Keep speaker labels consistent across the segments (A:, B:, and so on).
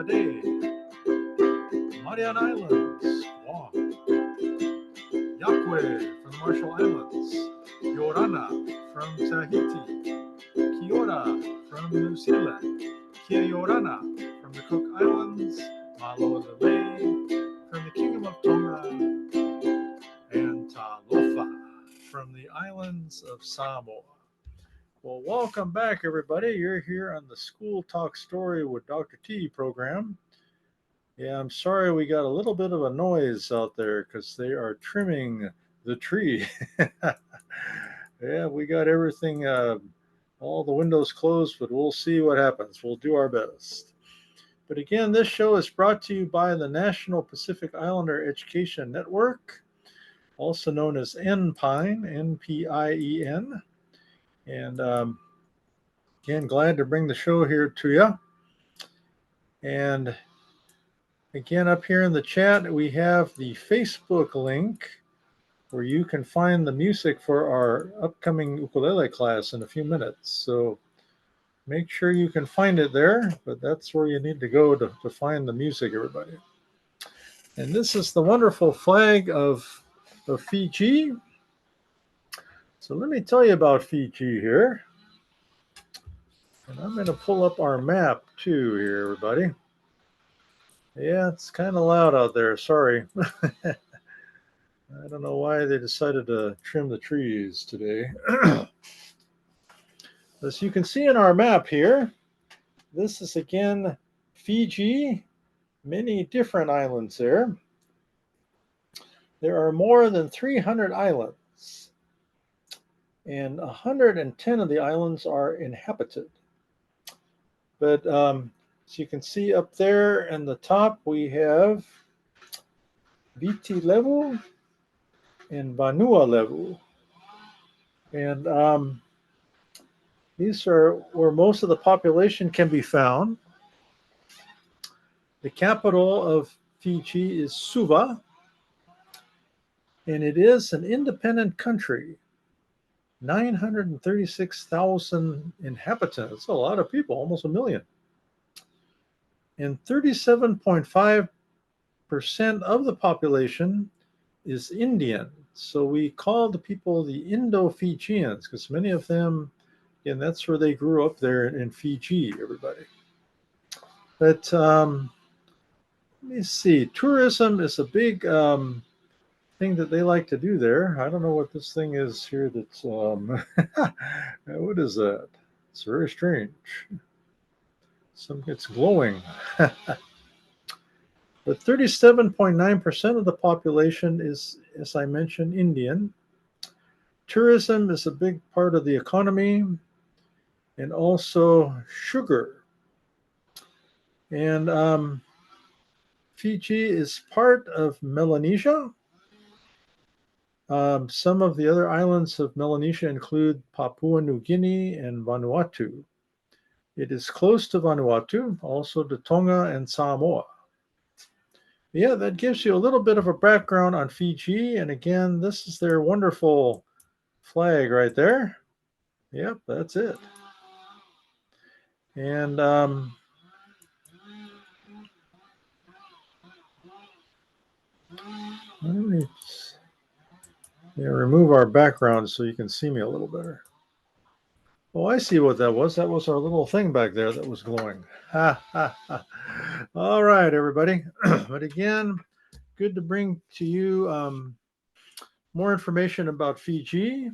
A: Hawaii, Mariana Islands, Guam, Yaque from the Marshall Islands, Yorana from Tahiti, Kiora from New Zealand, Kia Yorana from the Cook Islands, Malolei from the Kingdom of Tonga, and Talofa from the islands of Samoa. Well, welcome back, everybody. You're here on the School Talk Story with Dr. T program. Yeah, I'm sorry we got a little bit of a noise out there because they are trimming the tree. Yeah, we got everything, all the windows closed, but we'll see what happens. We'll do our best. But again, this show is brought to you by the National Pacific Islander Education Network, also known as NPINE, N-P-I-E-N. And again, glad to bring the show here to you. And again, up here in the chat, we have the Facebook link where you can find the music for our upcoming ukulele class in a few minutes. So make sure you can find it there, but that's where you need to go to find the music, everybody. And this is the wonderful flag of Fiji. So let me tell you about Fiji here. And I'm going to pull up our map too here, everybody. Yeah, it's kind of loud out there. Sorry. I don't know why they decided to trim the trees today. As you can see in our map here, this is again Fiji, many different islands there. There are more than 300 islands, and 110 of the islands are inhabited. But as you can see up there in the top, we have Viti Levu and Vanua Levu. And these are where most of the population can be found. The capital of Fiji is Suva, and it is an independent country. 936,000 inhabitants. That's a lot of people, almost a million. And 37.5% of the population is Indian. So we call the people the Indo-Fijians because many of them, and that's where they grew up there in Fiji, everybody. But let me see. Tourism is a big thing that they like to do there. I don't know what this thing is here that's, what is that? It's very strange. It's glowing. But 37.9% of the population is, as I mentioned, Indian. Tourism is a big part of the economy, and also sugar. And Fiji is part of Melanesia. Some of the other islands of Melanesia include Papua New Guinea and Vanuatu. It is close to Vanuatu, also to Tonga and Samoa. Yeah, that gives you a little bit of a background on Fiji. And again, this is their wonderful flag right there. Yep, that's it. And let me remove our background so you can see me a little better. Oh, I see what that was. That was our little thing back there that was glowing. Ha, ha, ha. All right, everybody. But again, good to bring to you more information about Fiji.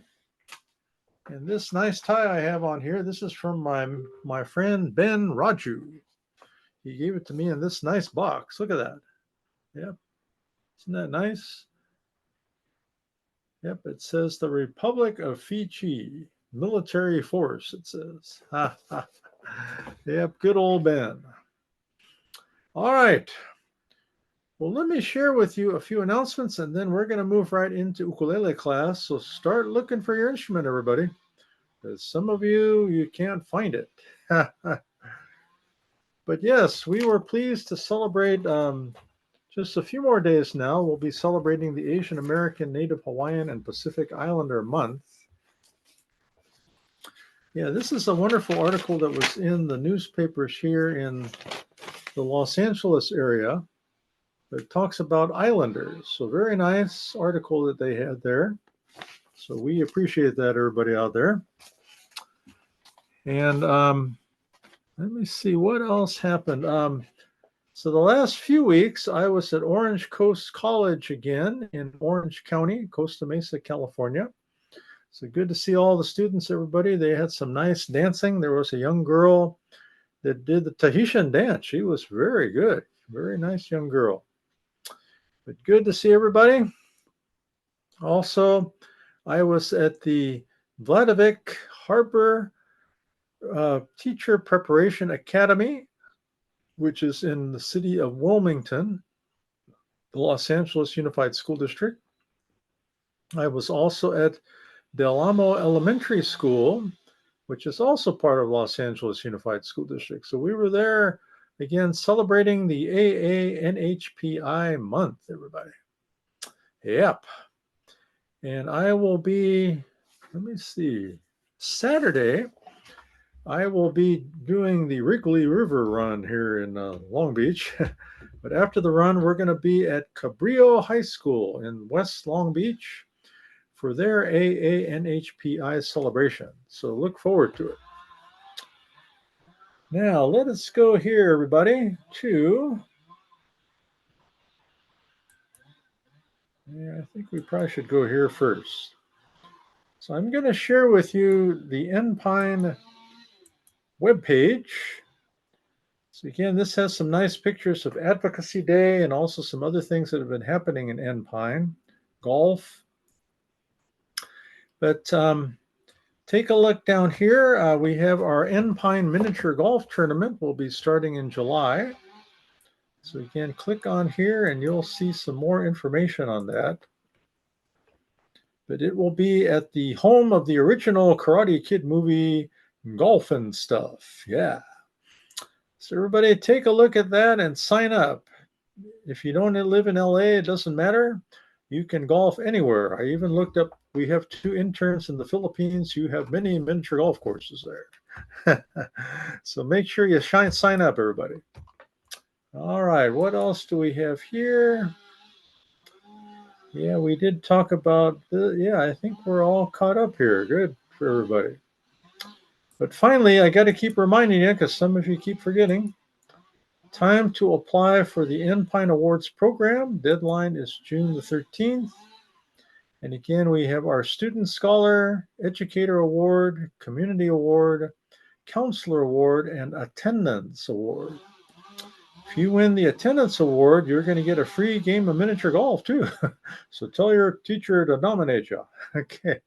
A: And this nice tie I have on here, this is from my friend Ben Raju. He gave it to me in this nice box. Look at that. Yep. Isn't that nice? Yep, it says the Republic of Fiji Military Force, it says. Yep, good old Ben. All right. Well, let me share with you a few announcements, and then we're going to move right into ukulele class. So start looking for your instrument, everybody, because some of you can't find it. But yes, we were pleased to celebrate just a few more days now. We'll be celebrating the Asian American, Native Hawaiian, and Pacific Islander Month. Yeah, this is a wonderful article that was in the newspapers here in the Los Angeles area that talks about islanders. So very nice article that they had there. So we appreciate that, everybody out there. And let me see what else happened. So the last few weeks, I was at Orange Coast College again in Orange County, Costa Mesa, California. So good to see all the students, everybody. They had some nice dancing. There was a young girl that did the Tahitian dance. She was very good. Very nice young girl. But good to see everybody. Also, I was at the Vladivik Harbor Teacher Preparation Academy, which is in the city of Wilmington, the Los Angeles Unified School District. I was also at Del Amo Elementary School, which is also part of Los Angeles Unified School District. So we were there again celebrating the AANHPI month, everybody. Yep. And I will be, let me see, Saturday, I will be doing the Wrigley River run here in Long Beach. But after the run, we're going to be at Cabrillo High School in West Long Beach for their AANHPI celebration. So look forward to it. Now, let us go here, everybody, to, I think we probably should go here first. So I'm going to share with you the Enpine webpage. So again, this has some nice pictures of Advocacy Day and also some other things that have been happening in Enpine, golf. But take a look down here. We have our Enpine Miniature Golf Tournament. Will be starting in July. So again, click on here and you'll see some more information on that. But it will be at the home of the original Karate Kid movie, Golf and Stuff. Yeah. So everybody take a look at that and sign up. If you don't live in LA, it doesn't matter. You can golf anywhere. I even looked up, we have 2 interns in the Philippines. You have many miniature golf courses there. So make sure you sign up, everybody. All right, what else do we have here? Yeah, we did talk about, I think we're all caught up here. Good for everybody. But finally, I got to keep reminding you, because some of you keep forgetting, time to apply for the Enpine Awards program. Deadline is June the 13th. And again, we have our Student Scholar, Educator Award, Community Award, Counselor Award, and Attendance Award. If you win the Attendance Award, you're going to get a free game of miniature golf, too. So tell your teacher to nominate you. Okay.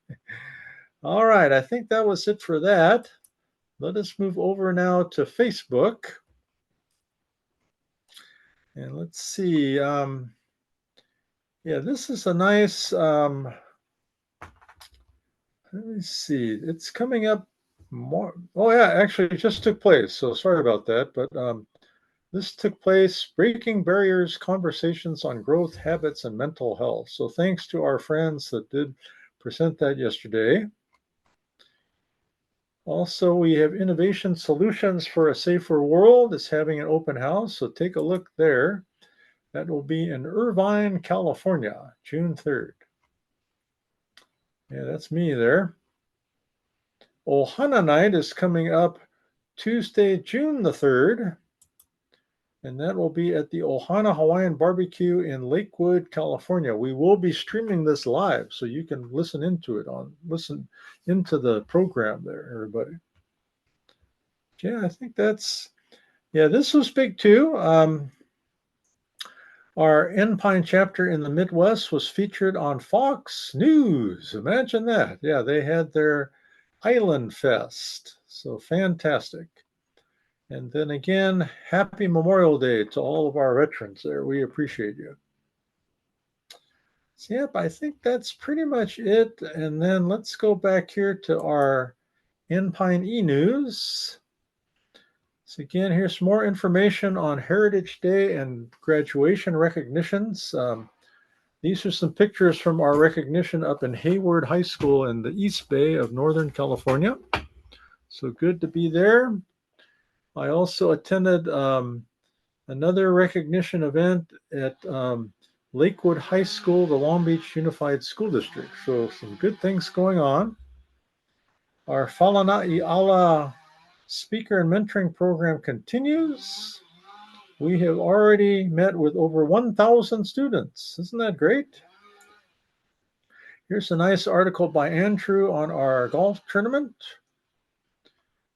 A: All right, I think that was it for that. Let us move over now to Facebook. And let's see. This is a nice, let me see. It's coming up more. Oh, yeah, actually, it just took place. So sorry about that. But this took place, Breaking Barriers, Conversations on Growth, Habits, and Mental Health. So thanks to our friends that did present that yesterday. Also, we have Innovation Solutions for a Safer World is having an open house. So take a look there. That will be in Irvine, California, June 3rd. Yeah, that's me there. Ohana Night is coming up Tuesday, June the 3rd. And that will be at the Ohana Hawaiian Barbecue in Lakewood, California. We will be streaming this live, so you can listen into the program there, everybody. Yeah, I think this was big too. Our Enpine chapter in the Midwest was featured on Fox News. Imagine that. Yeah, they had their Island Fest. So fantastic. And then again, happy Memorial Day to all of our veterans there. We appreciate you. So, yep, I think that's pretty much it. And then let's go back here to our Enpine e-news. So again, here's some more information on Heritage Day and graduation recognitions. These are some pictures from our recognition up in Hayward High School in the East Bay of Northern California. So good to be there. I also attended Another recognition event at Lakewood High School, the Long Beach Unified School District. So some good things going on. Our Falana'i Ala speaker and mentoring program continues. We have already met with over 1,000 students. Isn't that great? Here's a nice article by Andrew on our golf tournament.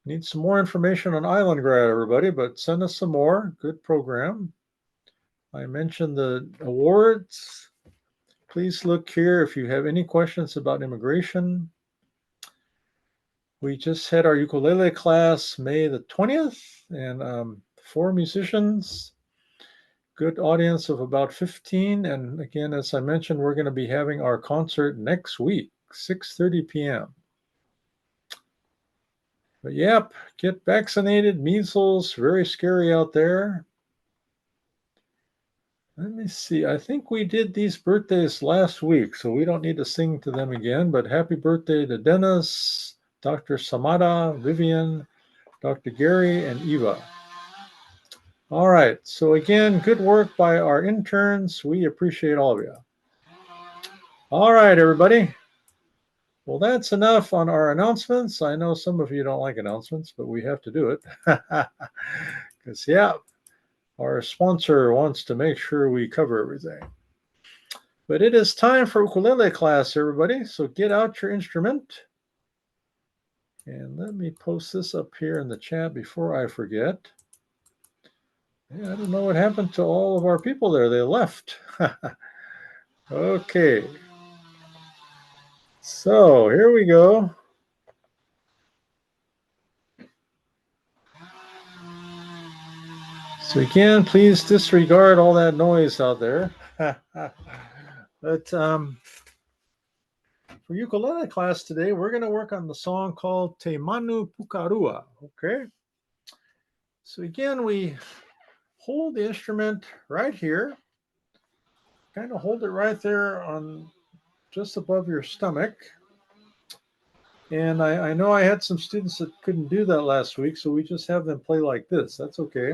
A: Need some more information on Island Grad, everybody, but send us some more. Good program. I mentioned the awards. Please look here if you have any questions about immigration. We just had our ukulele class May the 20th, and 4 musicians. Good audience of about 15. And again, as I mentioned, we're going to be having our concert next week, 6:30 p.m. But yep, get vaccinated. Measles, very scary out there. Let me see. I think we did these birthdays last week, so we don't need to sing to them again. But happy birthday to Dennis, Dr. Samada, Vivian, Dr. Gary, and Eva. All right. So again, good work by our interns. We appreciate all of you. All right, everybody. Well, that's enough on our announcements. I know some of you don't like announcements, but we have to do it. Because, yeah, our sponsor wants to make sure we cover everything. But it is time for ukulele class, everybody. So get out your instrument. And let me post this up here in the chat before I forget. Yeah, I don't know what happened to all of our people there. They left. Okay. So here we go. So again, please disregard all that noise out there. But for ukulele class today, we're going to work on the song called Te Manu Pukarua. Okay. So again, we hold the instrument right here. Kind of hold it right there on just above your stomach. And I know I had some students that couldn't do that last week, so we just have them play like this. That's okay.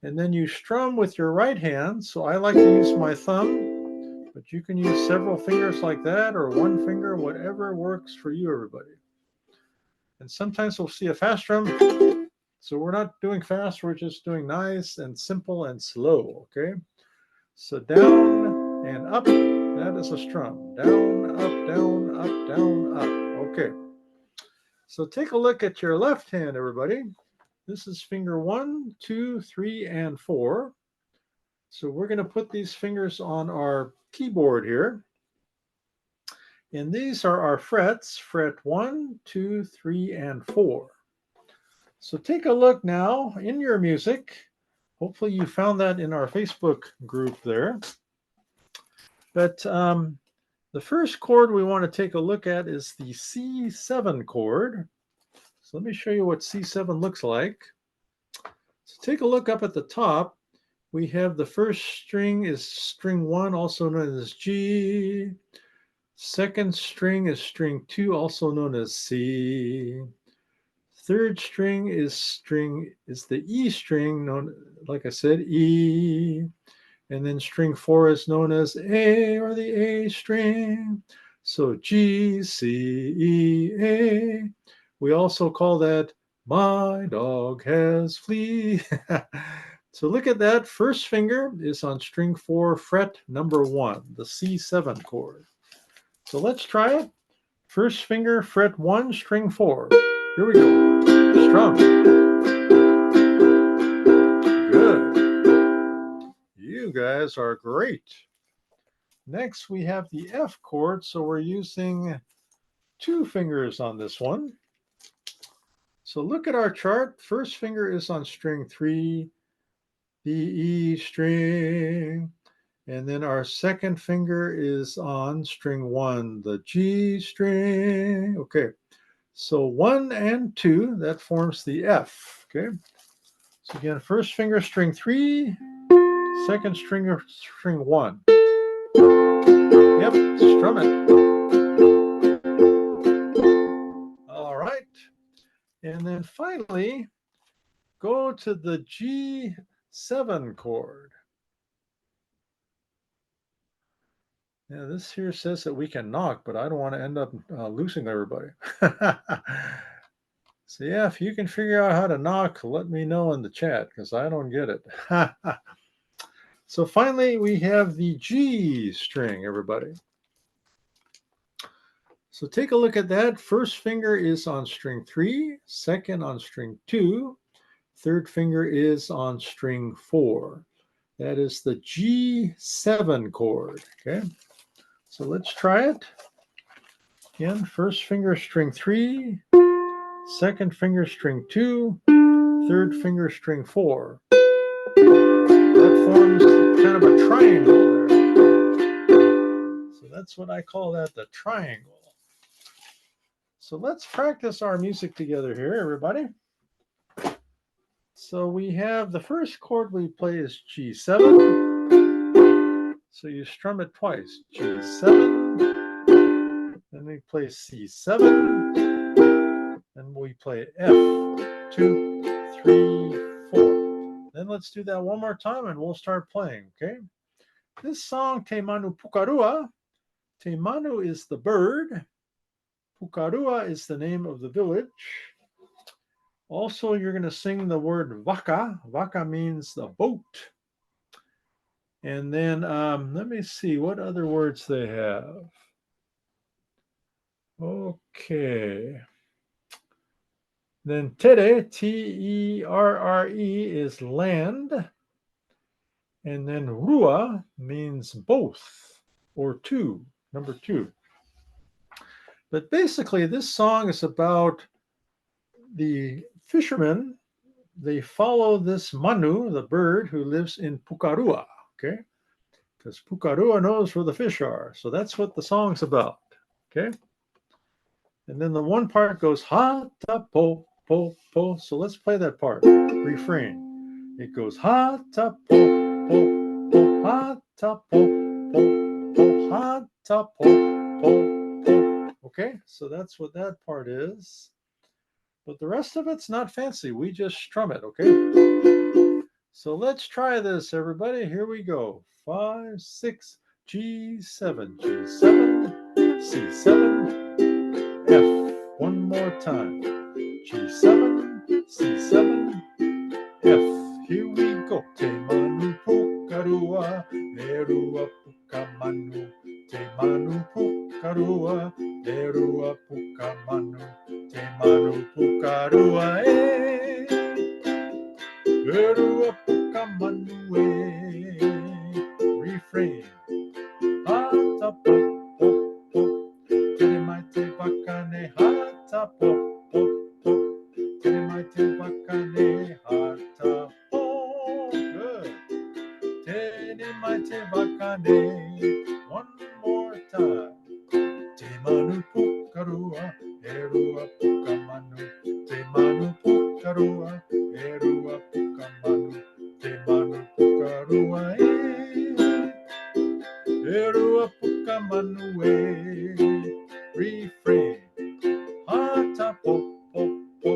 A: And then you strum with your right hand. So I like to use my thumb, but you can use several fingers like that or one finger, whatever works for you, everybody. And sometimes we'll see a fast strum. So we're not doing fast, we're just doing nice and simple and slow, okay? So down and up, that is a strum. Down, up, down, up, down, up. Okay. So take a look at your left hand, everybody. This is finger 1, 2, 3, and 4. So we're going to put these fingers on our keyboard here. And these are our frets, fret 1, 2, 3, and 4. So take a look now in your music. Hopefully you found that in our Facebook group there. But the first chord we want to take a look at is the C7 chord. So let me show you what C7 looks like. So take a look up at the top. We have the first string is string 1, also known as G. Second string is string 2, also known as C. Third string is the E string, known, like I said, E. And then string 4 is known as A, or the A string. So G, C, E, A. We also call that my dog has flea. So look at that. First finger is on string 4, fret number 1, the C7 chord. So let's try it. First finger, fret 1, string 4. Here we go. Strum. Good. You guys are great. Next, we have the F chord. So we're using 2 fingers on this one. So look at our chart. First finger is on string 3, the E string. And then our second finger is on string 1, the G string. Okay. So 1 and 2, that forms the F. Okay. So again, first finger, string 3, second string, string 1. Yep, strum it. All right. And then finally, go to the G G7 chord. Yeah, this here says that we can knock, but I don't want to end up losing everybody. So yeah, if you can figure out how to knock, let me know in the chat because I don't get it. So finally, we have the G string, everybody. So take a look at that. First finger is on string 3, second on string 2, third finger is on string 4. That is the G7 chord, okay? So let's try it. Again, first finger string 3, second finger string 2, third finger string 4. That forms kind of a triangle there. So that's what I call that, the triangle. So let's practice our music together here, everybody. So we have the first chord we play is G7. So you strum it twice, G7. Then we play C7. Then we play F, 2, 3, 4. Then let's do that one more time and we'll start playing, okay? This song, Te Manu Pukarua. Te Manu is the bird. Pukarua is the name of the village. Also, you're going to sing the word vaka. Vaka means the boat. And then let me see what other words they have. Okay. Then tere, T-E-R-R-E, is land. And then rua means both or two, number 2. But basically, this song is about the fishermen. They follow this manu, the bird who lives in Pukarua, okay? Because Pukarua knows where the fish are. So that's what the song's about, okay? And then the one part goes ha ta po po po. So let's play that part. Refrain. It goes ha ta po po po ha ta po po po ha ta po po po. Okay, so that's what that part is. But the rest of it's not fancy. We just strum it, okay? So let's try this, everybody. Here we go. 5, 6, G7, G7, C7, F. One more time. G7, C7, F. Here we go. Te manu pukarua, erua pukamanu. Te manu pukarua, erua pukamanu. Te manu pukarua, erua pukamanu. Refrain. Hata po po po. Tere mai te wakane. Hata po po po. Tere mai te wakane. Hata po. Good. Tere mai te wakane. One more time. Te manu pukarua, erua pukamanu. Te manu pukarua, erua pukamanu. Te manu pukarua, erua pukamanu. Refrain. Hata po po po.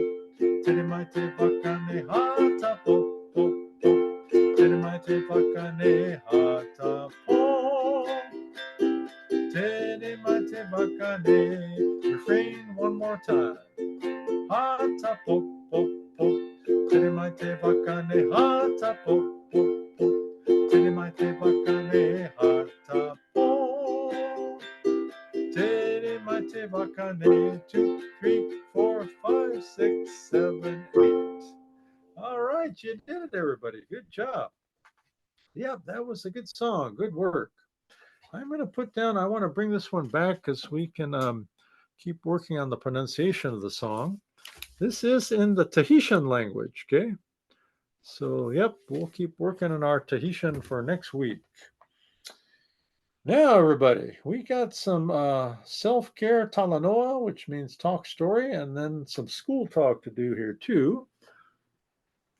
A: Tere mai te wakane. Hata po po po. Tere mai te wakane. Hata po. Tere mai te wakane. Refrain one more time. Hata po po po. Tere mai te wakane. Hata po po po. Tere mai te wakane. Hata po. Tere mai te wakane. 2, 3, 4, 5, 6, 7, 8. All right, you did it, everybody. Good job. Yep, that was a good song. Good work. I'm going to put down, I want to bring this one back because we can keep working on the pronunciation of the song. This is in the Tahitian language, okay? So, yep, we'll keep working on our Tahitian for next week. Now, everybody, we got some self-care talanoa, which means talk story, and then some school talk to do here too.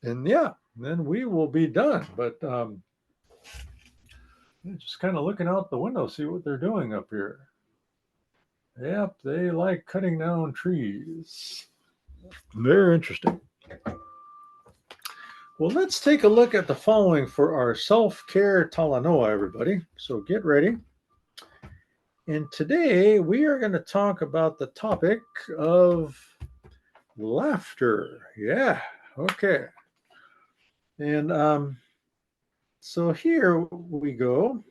A: And yeah, then we will be done. But just kind of looking out the window, see what they're doing up here. Yep, they like cutting down trees. Very interesting. Well, let's take a look at the following for our self-care talanoa, everybody. So get ready. And today we are going to talk about the topic of laughter. Yeah, okay. And so here we go.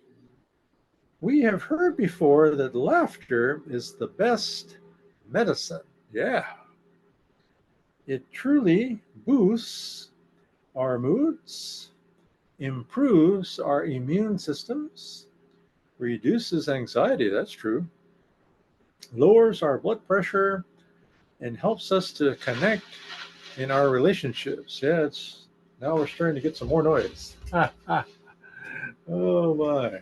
A: We have heard before that laughter is the best medicine. Yeah, it truly boosts our moods, improves our immune systems, reduces anxiety, that's true, lowers our blood pressure, and helps us to connect in our relationships. Yeah, it's now we're starting to get some more noise. Oh my.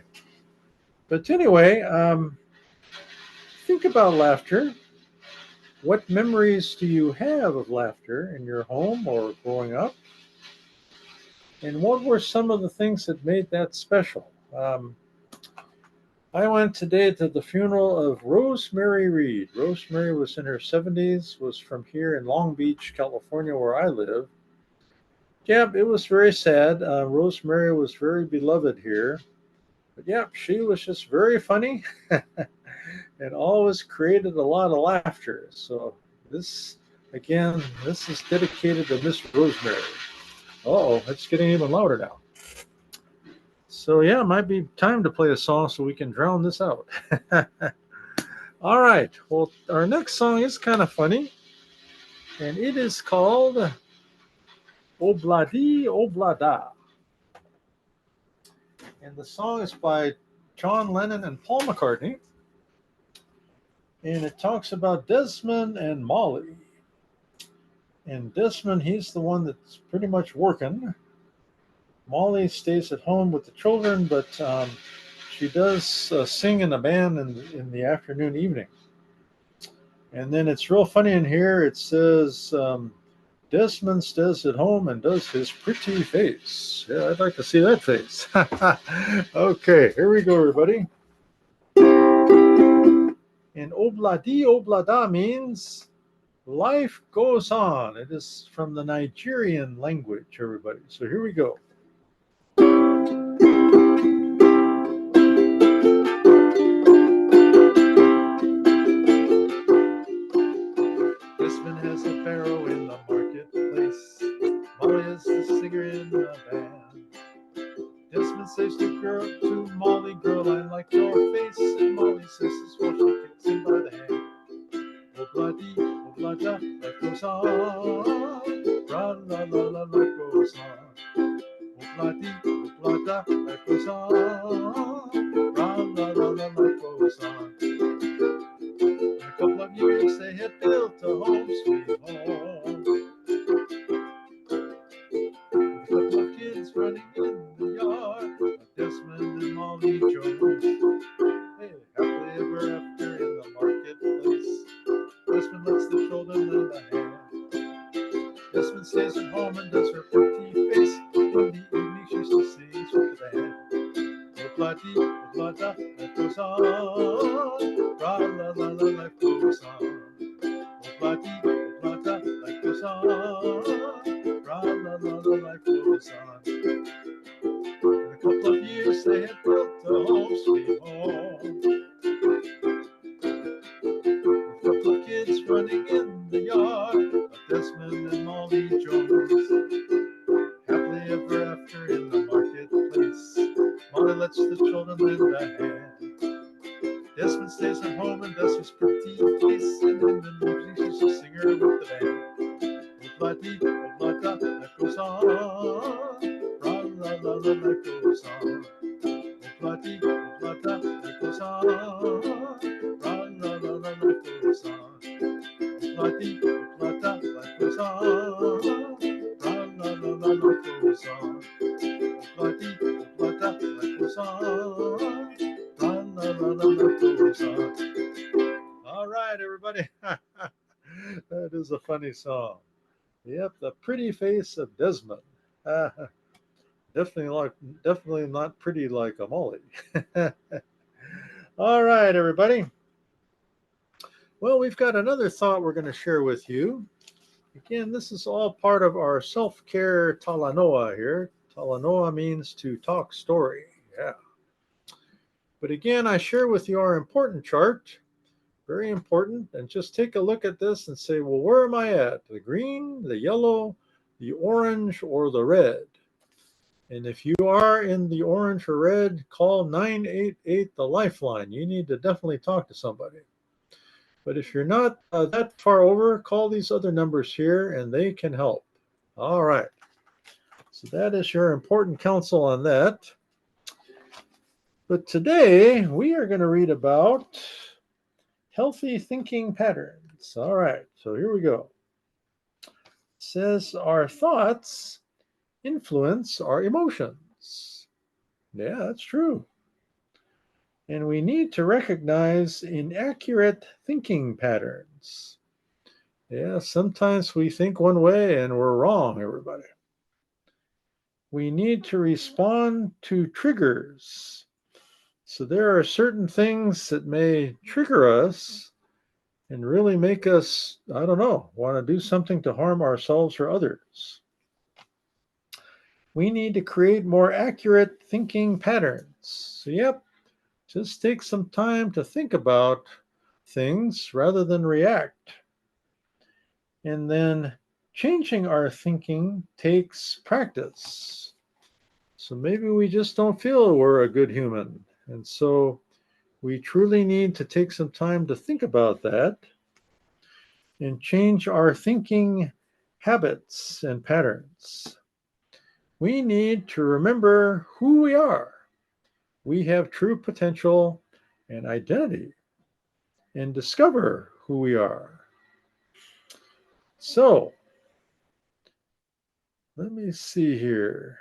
A: But anyway, think about laughter. What memories do you have of laughter in your home or growing up? And what were some of the things that made that special? I went today to the funeral of Rosemary Reed. Rosemary was in her 70s, was from here in Long Beach, California, where I live. Yeah, it was very sad. Rosemary was very beloved here. But yeah, she was just very funny and always created a lot of laughter. So this, again, this is dedicated to Miss Rosemary. Oh, it's getting even louder now. So yeah, it might be time to play a song so we can drown this out. All right. Well, our next song is kind of funny, and it is called Obladi Oblada. And the song is by John Lennon and Paul McCartney. And it talks about Desmond and Molly. And Desmond, he's the one that's pretty much working. Molly stays at home with the children, but she does sing in a band in the afternoon, evening. And then it's real funny in here. It says Desmond stays at home and does his pretty face. Yeah, I'd like to see that face. Okay, here we go, everybody. And Obladi Oblada means life goes on. It is from the Nigerian language, everybody. So here we go. Desmond has a barrow in the marketplace. Molly is the singer in the band. Desmond says to Molly, girl, I like your face. And Molly says this while she kicks him by the hand. Obladi, oblada, life goes on. Ra la la la, life goes on. Obladi, oblada, life goes on. Ra la la la, life goes on. In a couple of years they had built a home, sweet home. With a couple of kids running in the yard, Desmond and Molly Jones. Hey, happily ever after in the marketplace. Desmond lets the children lend a hand. Desmond stays at home and does her pretty face. In the evening she still sings with the band. Obladi, oblada, life goes on. Ra la la la, life goes on. Obladi, oblada, life goes on. Ra la la la, life goes on. In a couple of years they had built a home, sweet home. With a couple of kids running in the yard of Desmond and Molly Jones. Happily ever after in the marketplace. Molly lets the children lend a hand. Desmond stays at home and does his pretty face. And in the morning she's a singer with the band. Obladi, oblada, life goes on. Ra la la la, life goes on. Obladi, oblada, life goes on. Ra la la la, life goes on. Obladi, oblada, life goes on. Ra la la la, life goes on. Obladi, oblada, life goes on. Ra la la la, life goes on. All right, everybody. That is a funny song. Yep, the pretty face of Desmond. Definitely like, definitely not pretty like a Molly. All right, everybody. Well, we've got another thought we're going to share with you, Again, this is all part of our self-care talanoa here. Talanoa means to talk story. Yeah. But again, I share with you our important chart. Very important. And just take a look at this and say, well, where am I at? The green, the yellow, the orange, or the red? And if you are in the orange or red, call 988 the lifeline. You need to definitely talk to somebody. But if you're not that far over, call these other numbers here and they can help. All right. So that is your important counsel on that. But today we are going to read about healthy thinking patterns. All right. So here we go. It says our thoughts influence our emotions. Yeah, that's true. And we need to recognize inaccurate thinking patterns. Yeah, sometimes we think one way and we're wrong, everybody. We need to respond to triggers. So there are certain things that may trigger us and really make us, I don't know, want to do something to harm ourselves or others. We need to create more accurate thinking patterns. So, yep, just take some time to think about things rather than react. And then changing our thinking takes practice. So maybe we just don't feel we're a good human. And so we truly need to take some time to think about that and change our thinking habits and patterns. We need to remember who we are. We have true potential and identity, and discover who we are. So, let me see here.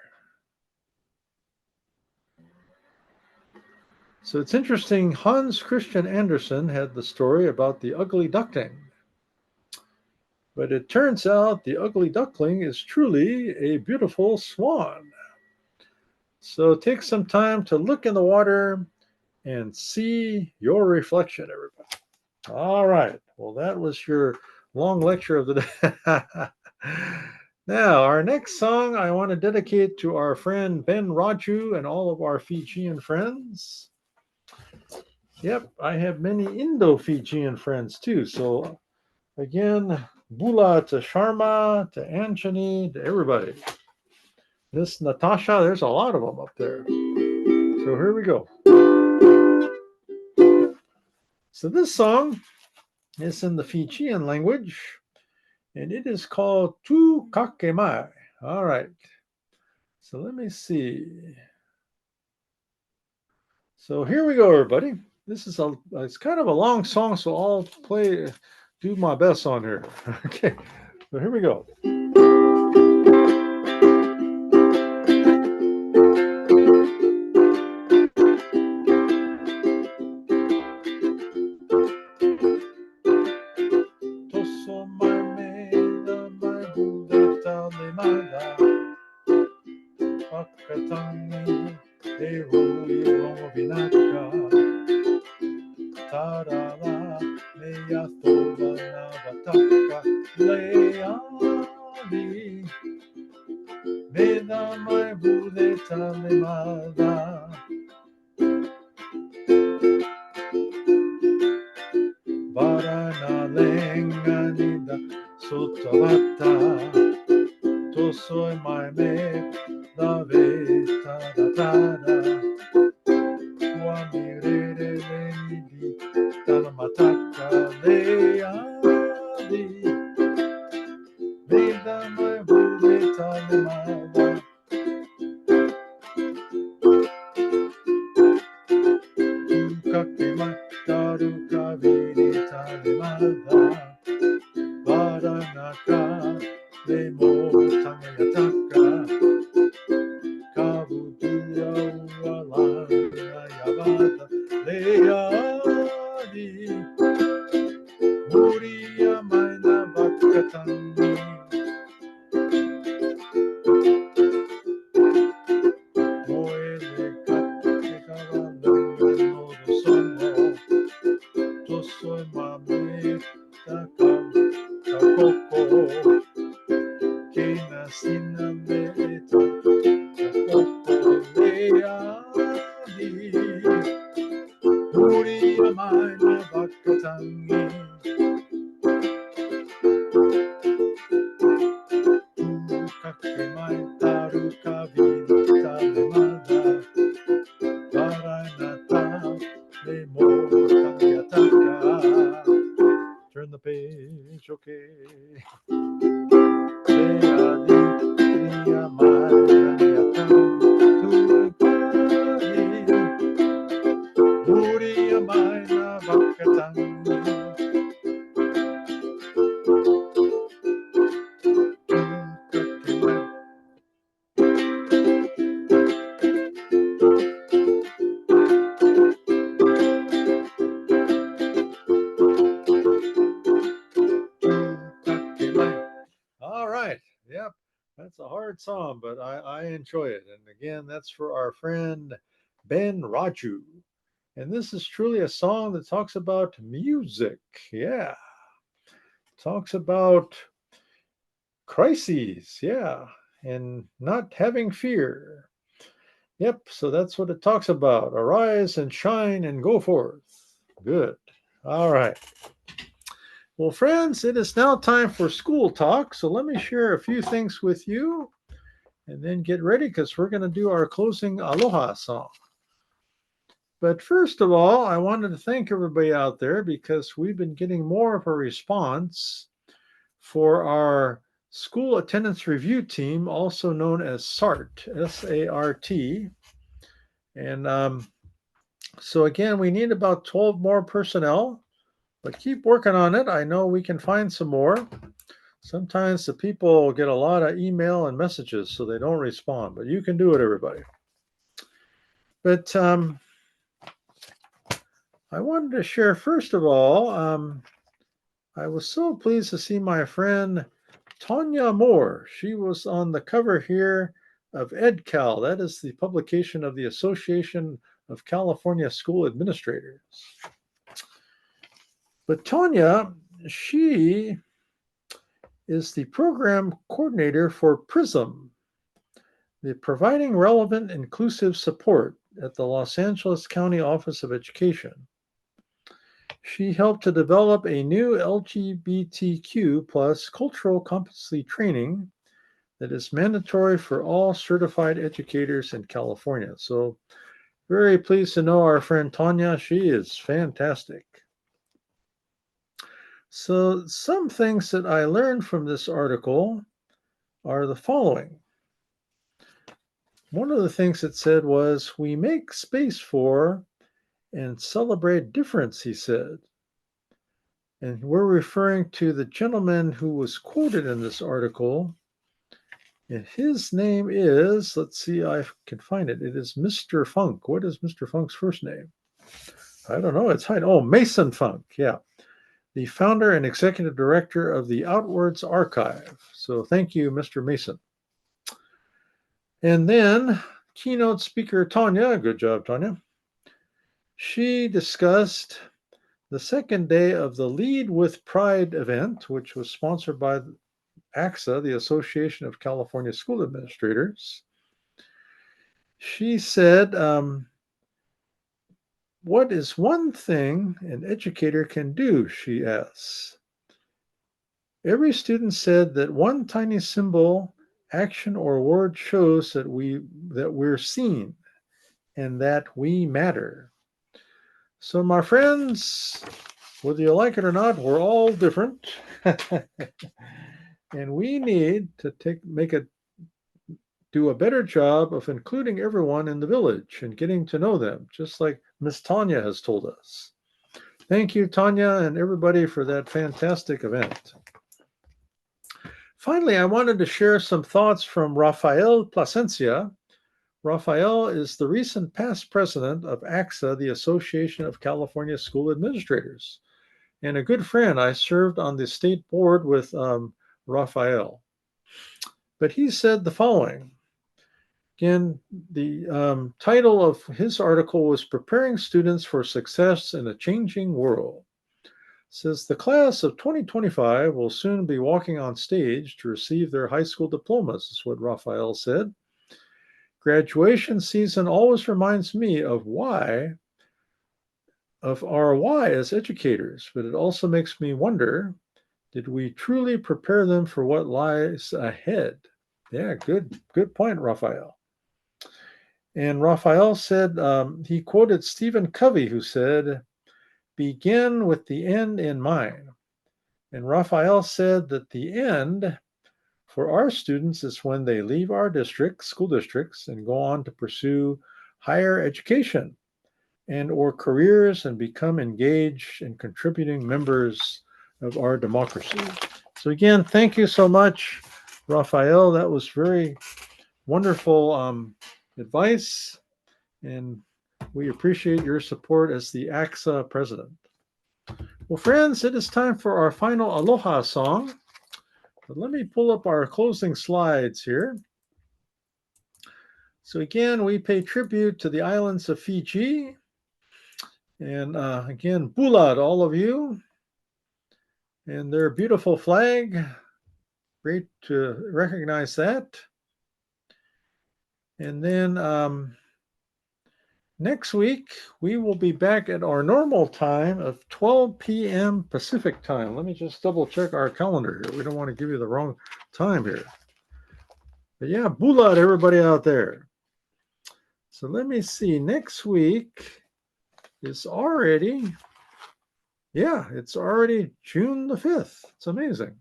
A: So it's interesting, Hans Christian Andersen had the story about the ugly duckling. But it turns out the ugly duckling is truly a beautiful swan. So take some time to look in the water and see your reflection, everybody. All right. Well, that was your long lecture of the day. Now, our next song I want to dedicate to our friend Ben Raju and all of our Fijian friends. Yep, I have many Indo-Fijian friends too. So again, Bula to Sharma to Anjani to everybody. This Natasha, there's a lot of them up there. So here we go. So this song is in the Fijian language, and it is called Tu Kakemai. All right. So let me see. So here we go, everybody. It's kind of a long song, so I'll do my best on here. Okay. So here we go. hard song, but I enjoy it. And again, that's for our friend Ben Raju. And this is truly a song that talks about music. Yeah. Talks about crises. Yeah. And not having fear. Yep. So that's what it talks about. Arise and shine and go forth. Good. All right. Well, friends, it is now time for school talk. So let me share a few things with you and then get ready because we're going to do our closing Aloha song. But first of all, I wanted to thank everybody out there because we've been getting more of a response for our school attendance review team, also known as SART, S-A-R-T. And so again, we need about 12 more personnel, but keep working on it. I know we can find some more. Sometimes the people get a lot of email and messages, so they don't respond, but you can do it, everybody. But I wanted to share, first of all, I was so pleased to see my friend Tanya Moore. She was on the cover here of EdCal. That is the publication of the Association of California School Administrators. But Tanya, she is the program coordinator for PRISM, the Providing Relevant Inclusive Support at the Los Angeles County Office of Education. She helped to develop a new LGBTQ plus cultural competency training that is mandatory for all certified educators in California. So very pleased to know our friend Tanya. She is fantastic. So some things that I learned from this article are the following. One of the things it said was, we make space for and celebrate difference, he said. And we're referring to the gentleman who was quoted in this article. And his name is, let's see, I can find it. It is Mr. Funk. What is Mr. Funk's first name? I don't know. It's hiding. Oh, Mason Funk. Yeah. The founder and executive director of the Outwards Archive. So thank you, Mr. Mason. And then keynote speaker Tanya, good job, Tanya. She discussed the second day of the Lead with Pride event, which was sponsored by ACSA, the Association of California School Administrators. She said, what is one thing an educator can do, she asks. Every student said that one tiny symbol, action, or word shows that we're seen and that we matter. So my friends, whether you like it or not, we're all different. And we need to do a better job of including everyone in the village and getting to know them, just like Miss Tanya has told us. Thank you, Tanya, and everybody for that fantastic event. Finally, I wanted to share some thoughts from Rafael Plasencia. Rafael is the recent past president of ACSA, the Association of California School Administrators, and a good friend. I served on the state board with Rafael. But he said the following. Again, the title of his article was Preparing Students for Success in a Changing World. It says the class of 2025 will soon be walking on stage to receive their high school diplomas, is what Rafael said. Graduation season always reminds me of our why as educators, but it also makes me wonder, did we truly prepare them for what lies ahead? Yeah, good point, Rafael. And Rafael said, he quoted Stephen Covey, who said, begin with the end in mind. And Rafael said that the end for our students is when they leave our school districts, and go on to pursue higher education and or careers and become engaged and contributing members of our democracy. So again, thank you so much, Rafael. That was very wonderful advice, and we appreciate your support as the ACSA president. Well, friends, it is time for our final Aloha song. But let me pull up our closing slides here.
B: So again, we pay tribute to the islands of Fiji. And again, Bula to all of you. And their beautiful flag. Great to recognize that. And then next week, we will be back at our normal time of 12 p.m. Pacific time. Let me just double check our calendar here. We don't want to give you the wrong time here. But yeah, Bula to everybody out there. So let me see. Next week is already, it's already June the 5th. It's amazing.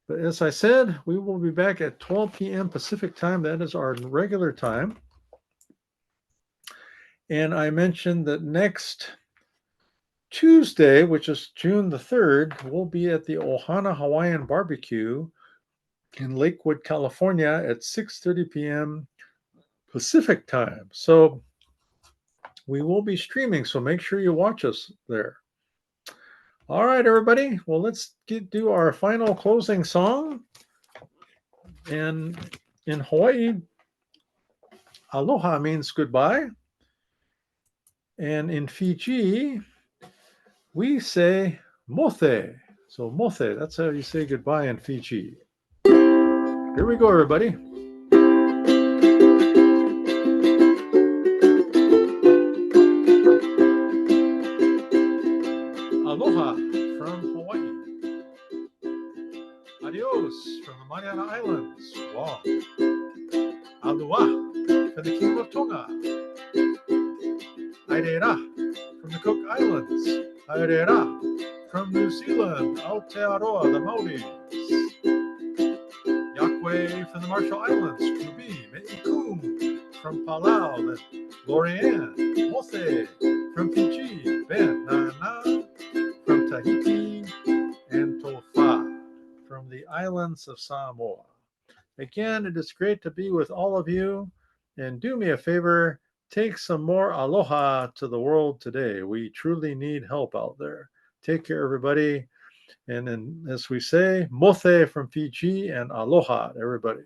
B: But as I said, we will be back at 12 p.m. Pacific time. That is our regular time. And I mentioned that next Tuesday, which is June the 3rd, we'll be at the Ohana Hawaiian Barbecue in Lakewood, California at 6:30 p.m. Pacific time. So we will be streaming, so make sure you watch us there. All right, everybody. Well, let's do our final closing song. And in Hawaii, aloha means goodbye. And in Fiji, we say mothe. So mothe, that's how you say goodbye in Fiji. Here we go, everybody. Aloha from Hawaii. Adios from the Mariana Islands. Wow. Aloha for the Kingdom of Tonga. Airera from the Cook Islands. Airera from New Zealand. Aotearoa, the Maoris. Yakwe from the Marshall Islands. Kubi, Me'ikum from Palau. Lorianne. Mothe from Fiji. Ben Nana from Tahiti. And Tofa from the islands of Samoa. Again, it is great to be with all of you. And do me a favor, take some more aloha to the world today. We truly need help out there. Take care, everybody. And then, as we say, mothe from Fiji and aloha, everybody.